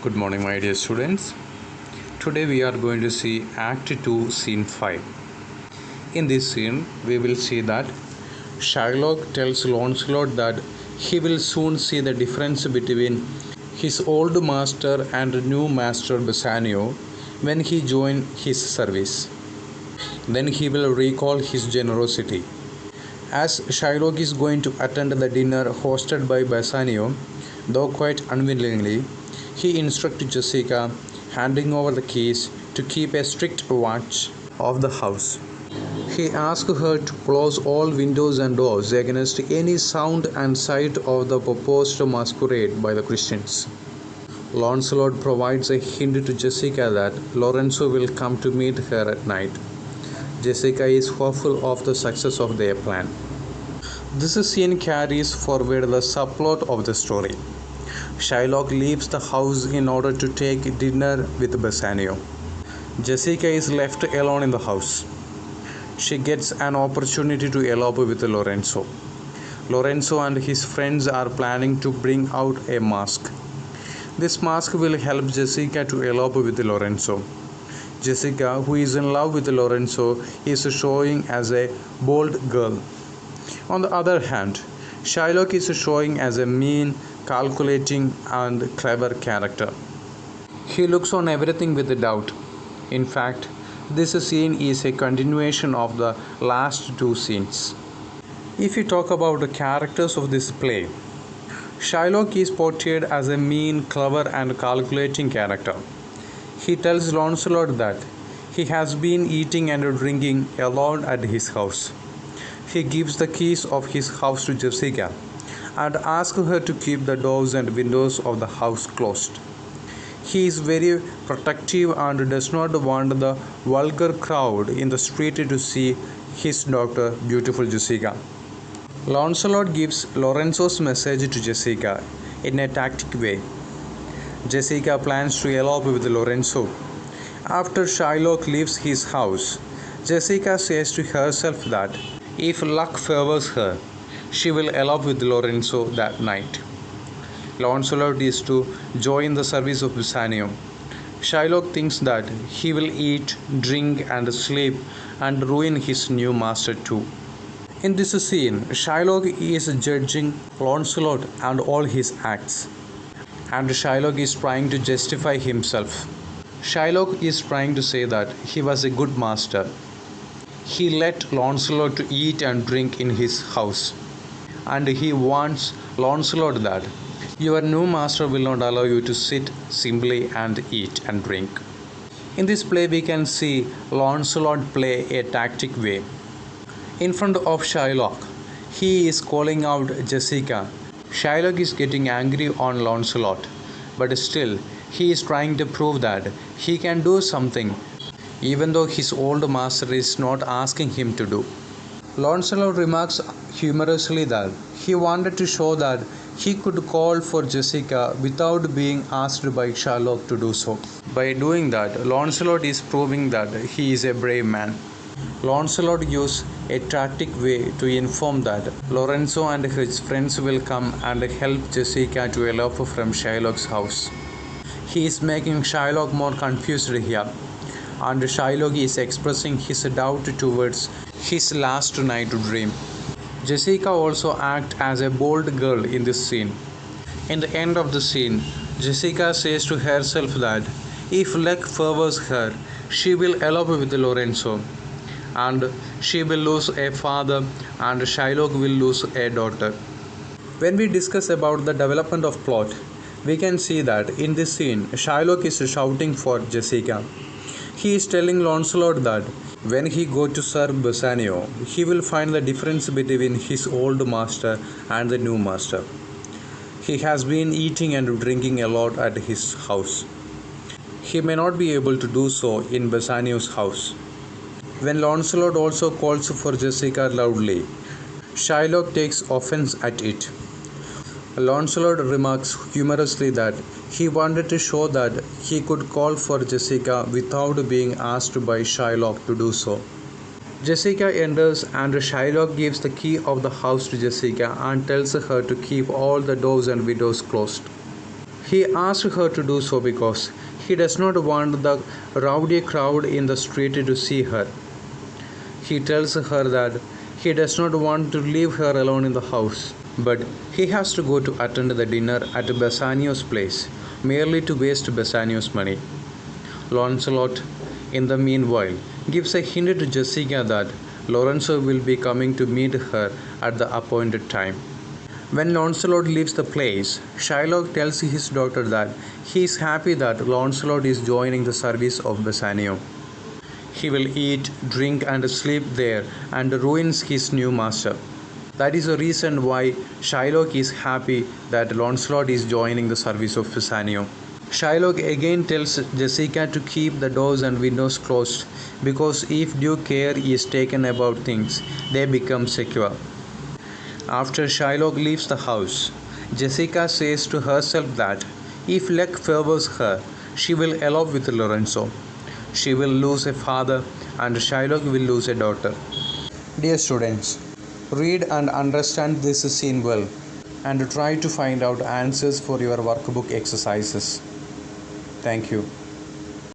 Good morning, my dear students. Today we are going to see Act 2, Scene 5. In this scene, we will see that Shylock tells Lancelot that he will soon see the difference between his old master and new master Bassanio when he joins his service. Then he will recall his generosity. As Shylock is going to attend the dinner hosted by Bassanio, though quite unwillingly, he instructs Jessica, handing over the keys, to keep a strict watch of the house. He asks her to close all windows and doors against any sound and sight of the proposed masquerade by the Christians. Lancelot provides a hint to Jessica that Lorenzo will come to meet her at night. Jessica is hopeful of the success of their plan. This scene carries forward the subplot of the story. Shylock leaves the house in order to take dinner with Bassanio. Jessica is left alone in the house. She gets an opportunity to elope with Lorenzo. Lorenzo and his friends are planning to bring out a mask. This mask will help Jessica to elope with Lorenzo. Jessica, who is in love with Lorenzo, is showing as a bold girl. On the other hand, Shylock is showing as a mean, calculating and clever character. He looks on everything with doubt. In fact, this scene is a continuation of the last two scenes. If we talk about the characters of this play, Shylock is portrayed as a mean, clever and calculating character. He tells Lancelot that he has been eating and drinking alone at his house. He gives the keys of his house to Jessica and asks her to keep the doors and windows of the house closed. He is very protective and does not want the vulgar crowd in the street to see his daughter, beautiful Jessica. Lancelot gives Lorenzo's message to Jessica in a tactic way. Jessica plans to elope with Lorenzo. After Shylock leaves his house, Jessica says to herself that if luck favors her, she will elope with Lorenzo that night. Lancelot is to join the service of Bassanio. Shylock thinks that he will eat, drink and sleep and ruin his new master too. In this scene, Shylock is judging Lancelot and all his acts. And Shylock is trying to justify himself. Shylock is trying to say that he was a good master. He let Lancelot to eat and drink in his house. And he warns Lancelot that your new master will not allow you to sit simply and eat and drink. In this play, we can see Lancelot play a tactic way. In front of Shylock, he is calling out Jessica. Shylock is getting angry on Lancelot, but still he is trying to prove that he can do something even though his old master is not asking him to do. Lancelot remarks humorously that he wanted to show that he could call for Jessica without being asked by Shylock to do so. By doing that, Lancelot is proving that he is a brave man. Lancelot uses a tactic way to inform that Lorenzo and his friends will come and help Jessica to elope from Shylock's house. He is making Shylock more confused here, and Shylock is expressing his doubt towards his last night dream. Jessica also acts as a bold girl in this scene. In the end of the scene, Jessica says to herself that if luck favors her, she will elope with Lorenzo, and she will lose a father and Shylock will lose a daughter. When we discuss about the development of plot, we can see that in this scene, Shylock is shouting for Jessica. He is telling Lancelot that when he goes to serve Bassanio, he will find the difference between his old master and the new master. He has been eating and drinking a lot at his house. He may not be able to do so in Bassanio's house. When Lancelot also calls for Jessica loudly, Shylock takes offense at it. Lancelot remarks humorously that he wanted to show that he could call for Jessica without being asked by Shylock to do so. Jessica enters and Shylock gives the key of the house to Jessica and tells her to keep all the doors and windows closed. He asked her to do so because he does not want the rowdy crowd in the street to see her. He tells her that he does not want to leave her alone in the house, but he has to go to attend the dinner at Bassanio's place, merely to waste Bassanio's money. Launcelot, in the meanwhile, gives a hint to Jessica that Lorenzo will be coming to meet her at the appointed time. When Launcelot leaves the place, Shylock tells his daughter that he is happy that Launcelot is joining the service of Bassanio. He will eat, drink, and sleep there and ruins his new master. That is the reason why Shylock is happy that Launcelot is joining the service of Bassanio. Shylock again tells Jessica to keep the doors and windows closed because if due care is taken about things, they become secure. After Shylock leaves the house, Jessica says to herself that if luck favors her, she will elope with Lorenzo. She will lose a father and Shylock will lose a daughter. Dear students, read and understand this scene well and try to find out answers for your workbook exercises. Thank you.